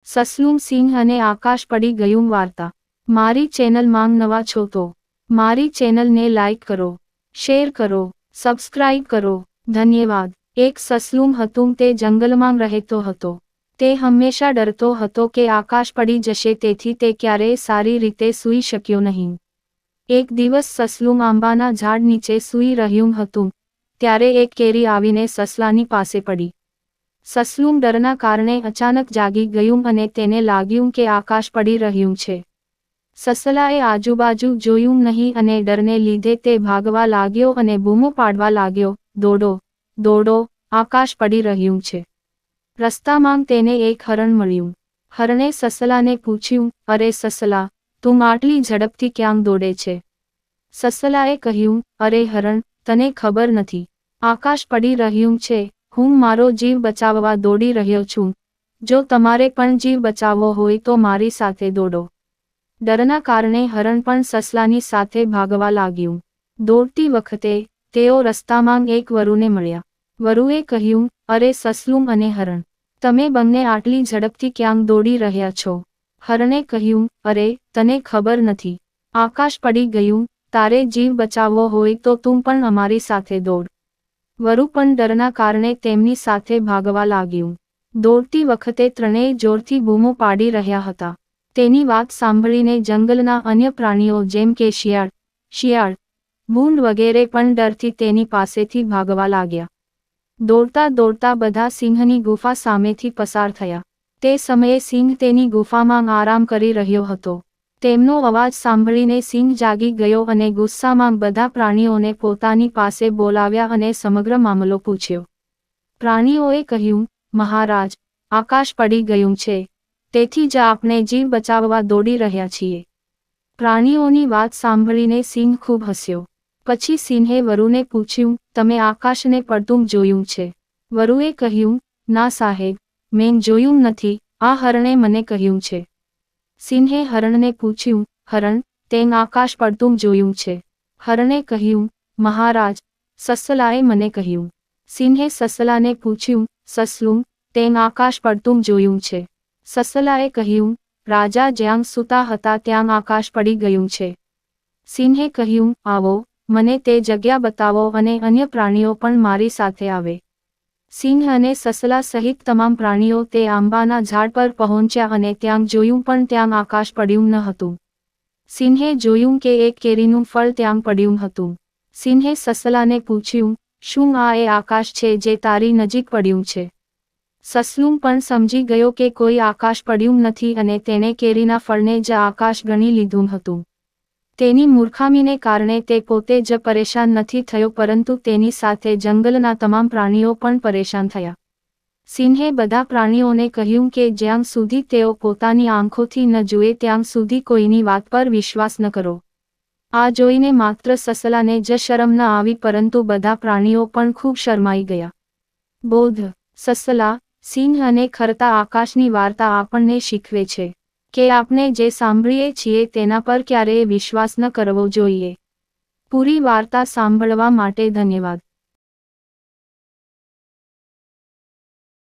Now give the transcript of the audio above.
સસલું સિંહ અને આકાશ પડી ગયું વાર્તા। મારી ચેનલમાં નવા છો તો મારી ચેનલને લાઈક કરો, શેર કરો, સબસ્ક્રાઇબ કરો, ધન્યવાદ। એક સસલું હતું તે જંગલમાં રહેતો હતો। તે હંમેશા ડરતો હતો કે આકાશ પડી જશે, તેથી તે ક્યારેય સારી રીતે સૂઈ શક્યો નહીં। એક દિવસ સસલું આંબાના ઝાડ નીચે સૂઈ રહ્યું હતું ત્યારે એક કેરી આવીને સસલાની પાસે પડી। સસલું ડરના કારણે અચાનક જાગી ગયું અને તેને લાગ્યું કે આકાશ પડી રહ્યું છે। સસલાએ આજુબાજુ જોયું નહીં અને ડરને લીધે તે ભાગવા લાગ્યો અને બૂમો પાડવા લાગ્યો, દોડો, દોડો, આકાશ પડી રહ્યું છે। રસ્તામાં તેને એક હરણ મળ્યું। હરણે સસલાને પૂછ્યું, અરે સસલા, તું આટલી ઝડપથી ક્યાં દોડે છે? સસલાએ કહ્યું, અરે હરણ, તને ખબર નથી, આકાશ પડી રહ્યું છે, હું મારો જીવ બચાવવા દોડી રહ્યો છું। જો તમારે પણ જીવ બચાવવો હોય તો મારી સાથે દોડો। ડરના કારણે હરણ પણ સસલાની સાથે ભાગવા લાગ્યું। દોડતી વખતે તેઓ રસ્તામાં એક વરુને મળ્યા। વરુએ કહ્યું, અરે સસલું અને હરણ, તમે બંને આટલી ઝડપથી ક્યાં દોડી રહ્યા છો? હરણે કહ્યું, અરે, તને ખબર નથી, આકાશ પડી ગયું, તારે જીવ બચાવવો હોય તો તું પણ અમારી સાથે દોડ। વરુ પણ ડરના કારણે તેમની સાથે ભાગવા લાગ્યું। દોડતી વખતે ત્રણેય જોરથી બૂમો પાડી રહ્યા હતા। તેની વાત સાંભળીને જંગલના અન્ય પ્રાણીઓ જેમ કે શિયાળ, ભૂંડ વગેરે પણ ડરથી તેની પાસેથી ભાગવા લાગ્યા। દોડતા દોડતા બધા સિંહની ગુફા સામેથી પસાર થયા। તે સમયે સિંહ તેની ગુફામાં આરામ કરી રહ્યો હતો। તેમનો અવાજ સાંભળીને સિંહ જાગી ગયો અને ગુસ્સામાં બધા પ્રાણીઓને પોતાની પાસે બોલાવ્યા અને સમગ્ર મામલો પૂછ્યો। પ્રાણીઓએ કહ્યું, મહારાજ, આકાશ પડી ગયું છે, તેથી જ આપણે જીવ બચાવવા દોડી રહ્યા છીએ। પ્રાણીઓની વાત સાંભળીને સિંહ ખૂબ હસ્યો। પછી સિંહે વરુને પૂછ્યું, તમે આકાશને પડતું જોયું છે? વરુએ કહ્યું, ના સાહેબ, મેં જોયું નથી, આ હરણે મને કહ્યું છે। સિંહે હરણને પૂછ્યું, હરણ, તે આકાશ પડતું જોયું છે? હરણે કહ્યું, મહારાજ, સસલાએ મને કહ્યું। સિંહે સસલાને પૂછ્યું, સસલું, તે આકાશ પડતું જોયું છે? સસલાએ કહ્યું, રાજા જ્યાં સૂતા હતા ત્યાં આકાશ પડી ગયું છે। સિંહે કહ્યું, આવો, મને તે જગ્યા બતાવો અને અન્ય પ્રાણીઓ પણ મારી સાથે આવે। સિંહ અને સસલા સહિત તમામ પ્રાણીઓ તે આંબાના ઝાડ પર પહોંચ્યા અને ત્યાં જોયું પણ ત્યાં આકાશ પડ્યું ન હતું। સિંહે જોયું કે એક કેરીનું ફળ ત્યાં પડ્યું હતું। સિંહે સસલાને પૂછ્યું, શું આ એ આકાશ છે જે તારી નજીક પડ્યું છે? સસલું પણ સમજી ગયો કે કોઈ આકાશ પડ્યું નથી અને તેણે કેરીના ફળને જ આકાશ ગણી લીધું હતું। તેની મૂર્ખામીને કારણે તે પોતે જ પરેશાન નથી થયો, પરંતુ તેની સાથે જંગલના તમામ પ્રાણીઓ પણ પરેશાન થયા। સિંહે બધા પ્રાણીઓને કહ્યું કે જ્યાં સુધી તેઓ પોતાની આંખોથી ન જુએ ત્યાં સુધી કોઈની વાત પર વિશ્વાસ ન કરો। આ જોઈને માત્ર સસલાને જ શરમ ન આવી, પરંતુ બધા પ્રાણીઓ પણ ખૂબ શરમાઈ ગયા। બોધ, સસલા, સિંહ અને ખરતા આકાશની વાર્તા આપણને શીખવે છે કે આપણે જે સાંભળીએ છીએ તેના પર ક્યારેય વિશ્વાસ ન કરવો જોઈએ। પૂરી વાર્તા સાંભળવા માટે ધન્યવાદ।